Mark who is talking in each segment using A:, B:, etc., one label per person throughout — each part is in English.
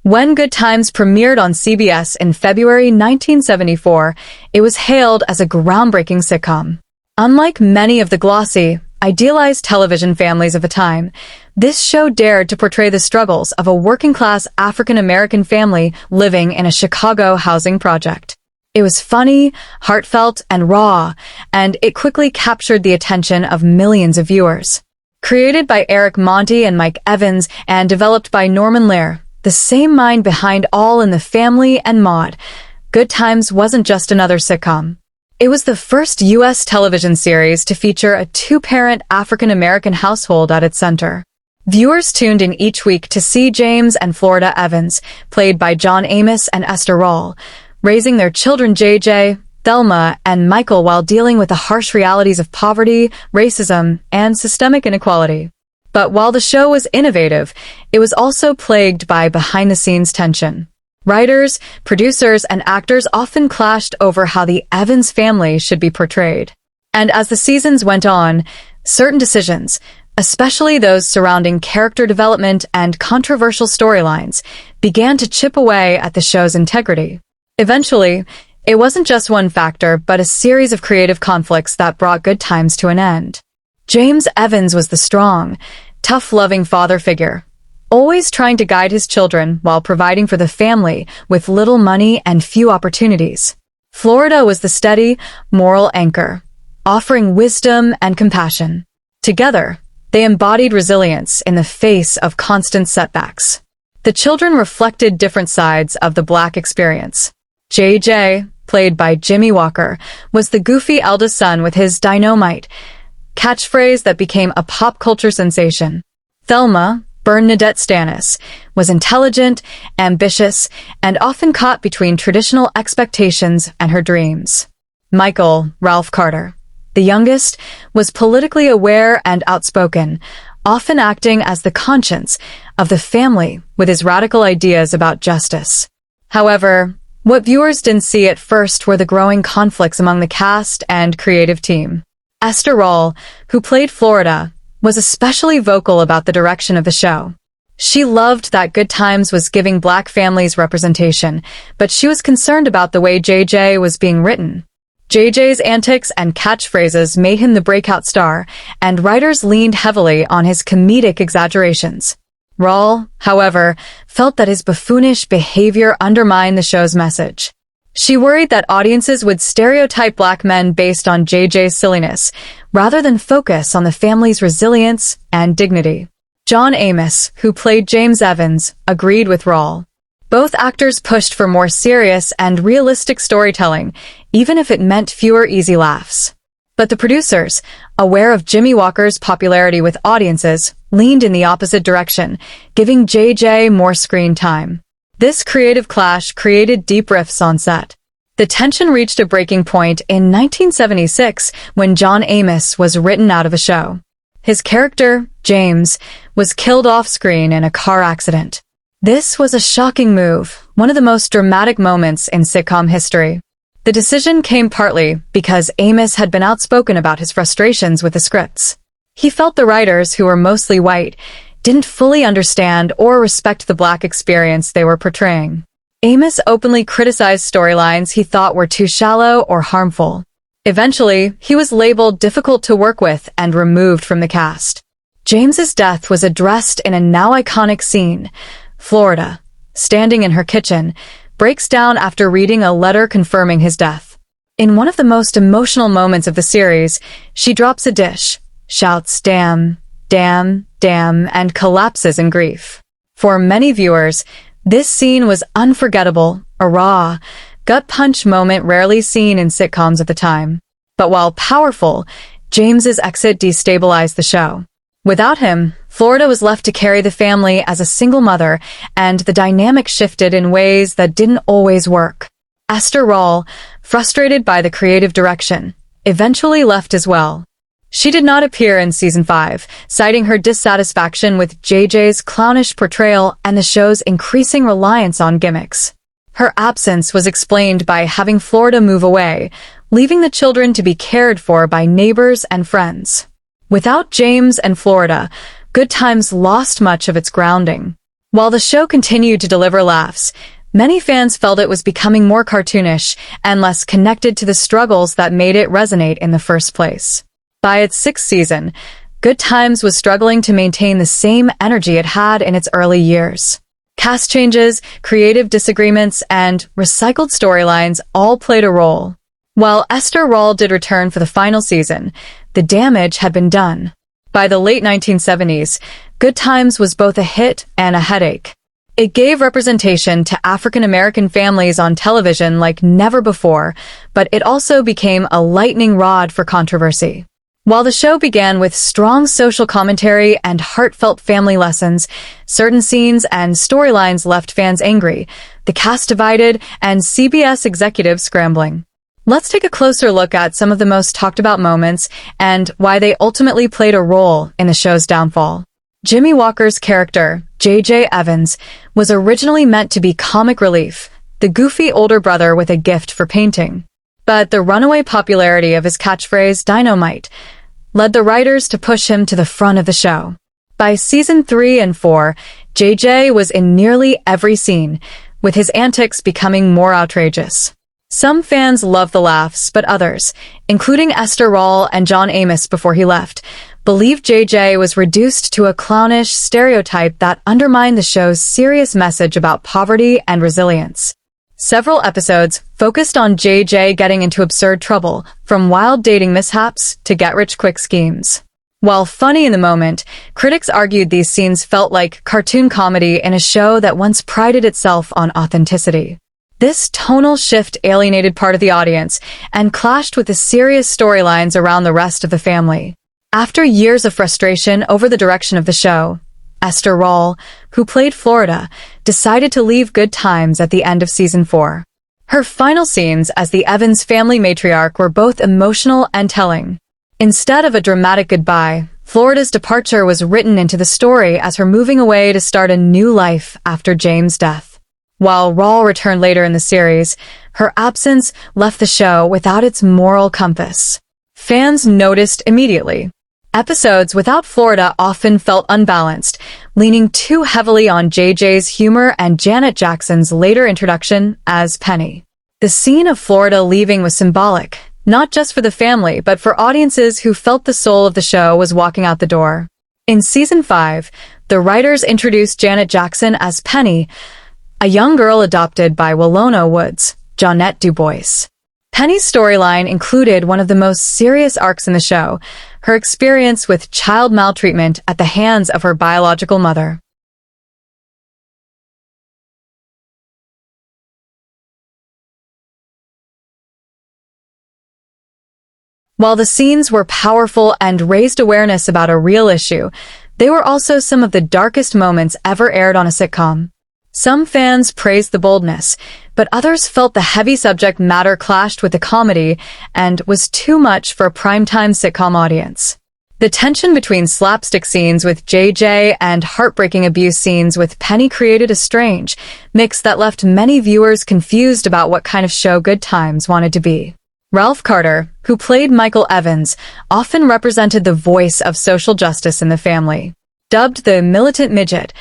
A: When Good Times premiered on CBS in February 1974, it was hailed as a groundbreaking sitcom. Unlike many of the glossy, idealized television families of the time, this show dared to portray the struggles of a working-class African-American family living in a Chicago housing project. It was funny, heartfelt, and raw, and it quickly captured the attention of millions of viewers. Created by Eric Monty and Mike Evans and developed by Norman Lear, the same mind behind All in the Family and Maude, Good Times wasn't just another sitcom. It was the first U.S. television series to feature a two-parent African-American household at its center. Viewers tuned in each week to see James and Florida Evans, played by John Amos and Esther Rall, raising their children JJ, Thelma, and Michael while dealing with the harsh realities of poverty, racism, and systemic inequality. But while the show was innovative, it was also plagued by behind-the-scenes tension. Writers, producers, and actors often clashed over how the Evans family should be portrayed. And as the seasons went on, certain decisions, especially those surrounding character development and controversial storylines, began to chip away at the show's integrity. Eventually, it wasn't just one factor, but a series of creative conflicts that brought Good Times to an end. James Evans was the strong, tough-loving father figure, always trying to guide his children while providing for the family with little money and few opportunities. Florida was the steady, moral anchor, offering wisdom and compassion. Together, they embodied resilience in the face of constant setbacks. The children reflected different sides of the Black experience. JJ, played by Jimmy Walker, was the goofy eldest son with his dynamite catchphrase that became a pop culture sensation. Thelma, Bernadette Stannis, was intelligent, ambitious, and often caught between traditional expectations and her dreams. Michael, Ralph Carter, the youngest, was politically aware and outspoken, often acting as the conscience of the family with his radical ideas about justice. However, what viewers didn't see at first were the growing conflicts among the cast and creative team. Esther Rall, who played Florida, was especially vocal about the direction of the show. She loved that Good Times was giving Black families representation, but she was concerned about the way JJ was being written. JJ's antics and catchphrases made him the breakout star, and writers leaned heavily on his comedic exaggerations. Rall, however, felt that his buffoonish behavior undermined the show's message. She worried that audiences would stereotype Black men based on JJ's silliness, rather than focus on the family's resilience and dignity. John Amos, who played James Evans, agreed with Rall. Both actors pushed for more serious and realistic storytelling, even if it meant fewer easy laughs. But the producers, aware of Jimmy Walker's popularity with audiences, leaned in the opposite direction, giving JJ more screen time. This creative clash created deep rifts on set. The tension reached a breaking point in 1976 when John Amos was written out of a show. His character, James, was killed off-screen in a car accident. This was a shocking move, one of the most dramatic moments in sitcom history. The decision came partly because Amos had been outspoken about his frustrations with the scripts. He felt the writers, who were mostly white, didn't fully understand or respect the Black experience they were portraying. Amos openly criticized storylines he thought were too shallow or harmful. Eventually, he was labeled difficult to work with and removed from the cast. James's death was addressed in a now iconic scene. Florida, standing in her kitchen, breaks down after reading a letter confirming his death. In one of the most emotional moments of the series, she drops a dish, shouts "damn, damn, damn," and collapses in grief. For many viewers, this scene was unforgettable, a raw, gut-punch moment rarely seen in sitcoms of the time. But while powerful, James's exit destabilized the show. Without him, Florida was left to carry the family as a single mother, and the dynamic shifted in ways that didn't always work. Esther Rall, frustrated by the creative direction, eventually left as well. She did not appear in season 5, citing her dissatisfaction with JJ's clownish portrayal and the show's increasing reliance on gimmicks. Her absence was explained by having Florida move away, leaving the children to be cared for by neighbors and friends. Without James and Florida, Good Times lost much of its grounding. While the show continued to deliver laughs, many fans felt it was becoming more cartoonish and less connected to the struggles that made it resonate in the first place. By its sixth season, Good Times was struggling to maintain the same energy it had in its early years. Cast changes, creative disagreements, and recycled storylines all played a role. While Esther Roll did return for the final season, the damage had been done. By the late 1970s, Good Times was both a hit and a headache. It gave representation to African American families on television like never before, but it also became a lightning rod for controversy. While the show began with strong social commentary and heartfelt family lessons, certain scenes and storylines left fans angry, the cast divided, and CBS executives scrambling. Let's take a closer look at some of the most talked about moments and why they ultimately played a role in the show's downfall. Jimmy Walker's character, J.J. Evans, was originally meant to be comic relief, the goofy older brother with a gift for painting. But the runaway popularity of his catchphrase, Dynamite, led the writers to push him to the front of the show. By season 3 and 4, JJ was in nearly every scene, with his antics becoming more outrageous. Some fans loved the laughs, but others, including Esther Roll and John Amos before he left, believed JJ was reduced to a clownish stereotype that undermined the show's serious message about poverty and resilience. Several episodes focused on JJ getting into absurd trouble, from wild dating mishaps to get-rich-quick schemes. While funny in the moment, critics argued these scenes felt like cartoon comedy in a show that once prided itself on authenticity. This tonal shift alienated part of the audience and clashed with the serious storylines around the rest of the family. After years of frustration over the direction of the show, Esther Roll, who played Florida, decided to leave Good Times at the end of season 4. Her final scenes as the Evans family matriarch were both emotional and telling. Instead of a dramatic goodbye, Florida's departure was written into the story as her moving away to start a new life after James' death. While Roll returned later in the series, her absence left the show without its moral compass. Fans noticed immediately. Episodes without Florida often felt unbalanced, leaning too heavily on JJ's humor and Janet Jackson's later introduction as Penny. The scene of Florida leaving was symbolic, not just for the family, but for audiences who felt the soul of the show was walking out the door. In season 5, the writers introduced Janet Jackson as Penny, a young girl adopted by Willona Woods, Jonette Dubois. Penny's storyline included one of the most serious arcs in the show, her experience with child maltreatment at the hands of her biological mother. While the scenes were powerful and raised awareness about a real issue, they were also some of the darkest moments ever aired on a sitcom. Some fans praised the boldness, but others felt the heavy subject matter clashed with the comedy and was too much for a primetime sitcom audience. The tension between slapstick scenes with JJ and heartbreaking abuse scenes with Penny created a strange mix that left many viewers confused about what kind of show Good Times wanted to be. Ralph Carter, who played Michael Evans, often represented the voice of social justice in the family. Dubbed the militant midget,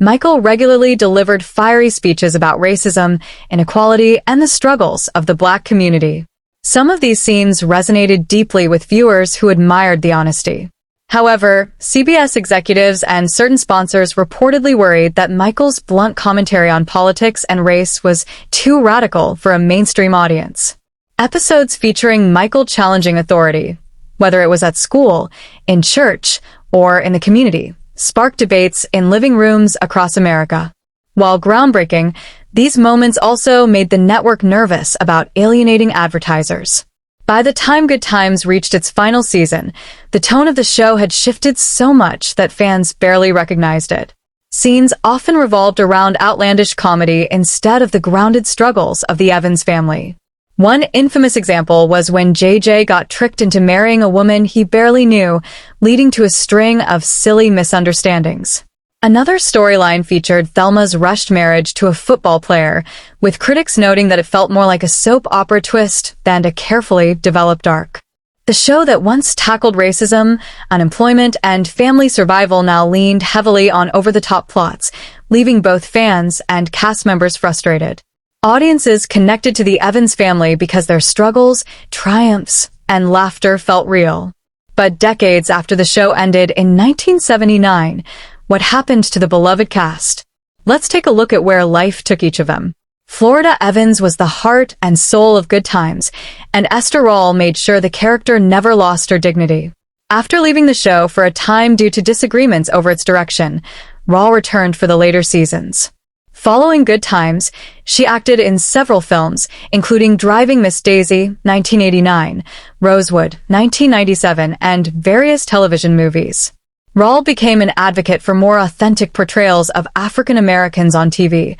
A: Michael regularly delivered fiery speeches about racism, inequality, and the struggles of the Black community. Some of these scenes resonated deeply with viewers who admired the honesty. However, CBS executives and certain sponsors reportedly worried that Michael's blunt commentary on politics and race was too radical for a mainstream audience. Episodes featuring Michael challenging authority, whether it was at school, in church, or in the community, sparked debates in living rooms across America. While groundbreaking, these moments also made the network nervous about alienating advertisers. By the time Good Times reached its final season, the tone of the show had shifted so much that fans barely recognized it. Scenes often revolved around outlandish comedy instead of the grounded struggles of the Evans family. One infamous example was when JJ got tricked into marrying a woman he barely knew, leading to a string of silly misunderstandings. Another storyline featured Thelma's rushed marriage to a football player, with critics noting that it felt more like a soap opera twist than a carefully developed arc. The show that once tackled racism, unemployment, and family survival now leaned heavily on over-the-top plots, leaving both fans and cast members frustrated. Audiences connected to the Evans family because their struggles, triumphs, and laughter felt real. But decades after the show ended in 1979, what happened to the beloved cast? Let's take a look at where life took each of them. Florida Evans was the heart and soul of Good Times, and Esther Rawle made sure the character never lost her dignity. After leaving the show for a time due to disagreements over its direction, Rawle returned for the later seasons. Following Good Times, she acted in several films, including Driving Miss Daisy, 1989, Rosewood, 1997, and various television movies. Rawle became an advocate for more authentic portrayals of African Americans on TV,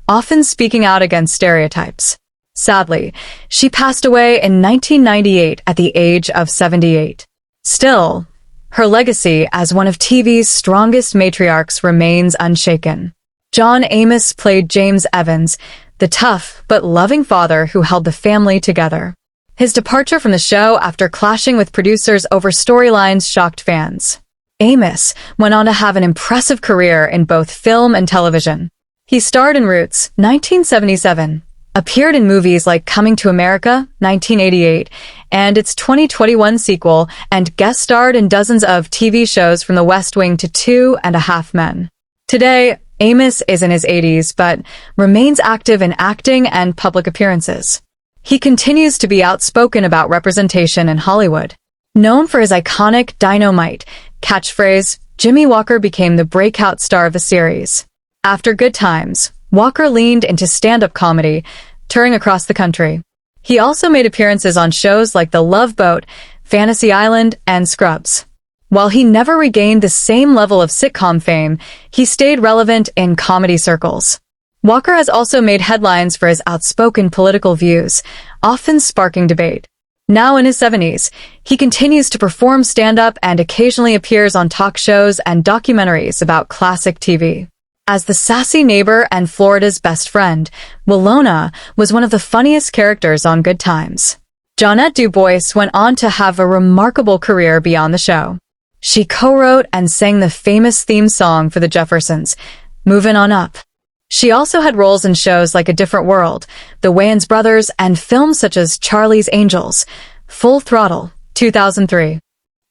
A: often speaking out against stereotypes. Sadly, she passed away in 1998 at the age of 78. Still, her legacy as one of TV's strongest matriarchs remains unshaken. John Amos played James Evans, the tough but loving father who held the family together. His departure from the show after clashing with producers over storylines shocked fans. Amos went on to have an impressive career in both film and television. He starred in Roots, 1977, appeared in movies like Coming to America, 1988, and its 2021 sequel, and guest starred in dozens of TV shows from The West Wing to 2.5 Men. Today, Amos is in his 80s, but remains active in acting and public appearances. He continues to be outspoken about representation in Hollywood. Known for his iconic Dynamite catchphrase, Jimmy Walker became the breakout star of the series. After Good Times, Walker leaned into stand-up comedy, touring across the country. He also made appearances on shows like The Love Boat, Fantasy Island, and Scrubs. While he never regained the same level of sitcom fame, he stayed relevant in comedy circles. Walker has also made headlines for his outspoken political views, often sparking debate. Now in his 70s, he continues to perform stand-up and occasionally appears on talk shows and documentaries about classic TV. As the sassy neighbor and Florida's best friend, Willona was one of the funniest characters on Good Times. Johnette DuBois went on to have a remarkable career beyond the show. She co-wrote and sang the famous theme song for the Jeffersons, Movin' On Up. She also had roles in shows like A Different World, The Wayans Brothers, and films such as Charlie's Angels, Full Throttle, 2003.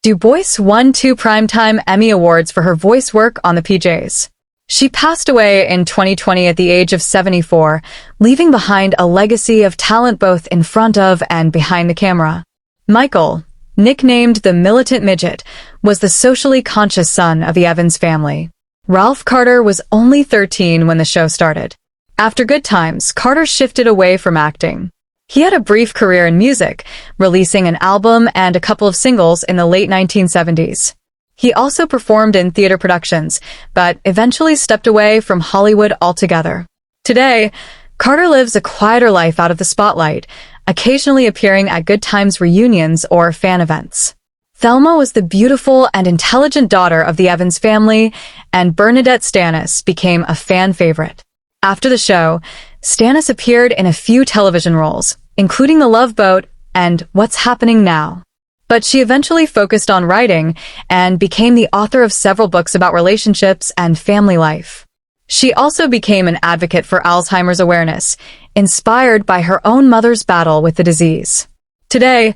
A: DuBois won 2 Primetime Emmy Awards for her voice work on the PJs. She passed away in 2020 at the age of 74, leaving behind a legacy of talent both in front of and behind the camera. Michael, nicknamed the Militant Midget, was the socially conscious son of the Evans family. Ralph Carter was only 13 when the show started. After Good Times, Carter shifted away from acting. He had a brief career in music, releasing an album and a couple of singles in the late 1970s. He also performed in theater productions, but eventually stepped away from Hollywood altogether. Today, Carter lives a quieter life out of the spotlight, occasionally appearing at Good Times reunions or fan events. Thelma was the beautiful and intelligent daughter of the Evans family, and Bernadette Stanis became a fan favorite. After the show, Stanis appeared in a few television roles, including The Love Boat and What's Happening Now. But she eventually focused on writing and became the author of several books about relationships and family life. She also became an advocate for Alzheimer's awareness, inspired by her own mother's battle with the disease. Today,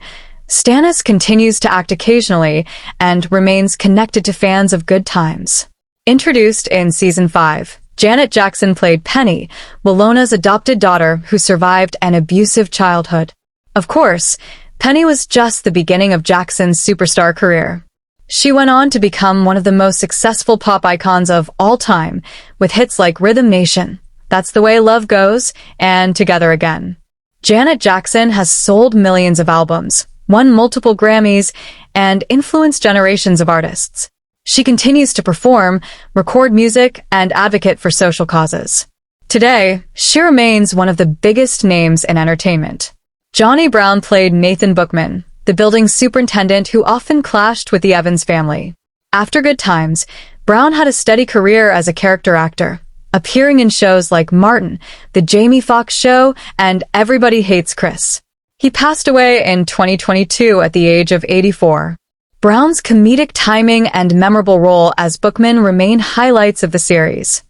A: Stanis continues to act occasionally and remains connected to fans of Good Times. Introduced in Season 5, Janet Jackson played Penny, Willona's adopted daughter who survived an abusive childhood. Of course, Penny was just the beginning of Jackson's superstar career. She went on to become one of the most successful pop icons of all time, with hits like Rhythm Nation, That's the Way Love Goes, and Together Again. Janet Jackson has sold millions of albums, won multiple Grammys, and influenced generations of artists. She continues to perform, record music, and advocate for social causes. Today, she remains one of the biggest names in entertainment. Johnny Brown played Nathan Bookman, the building superintendent who often clashed with the Evans family. After Good Times, Brown had a steady career as a character actor, appearing in shows like Martin, The Jamie Foxx Show, and Everybody Hates Chris. He passed away in 2022 at the age of 84. Brown's comedic timing and memorable role as Bookman remain highlights of the series.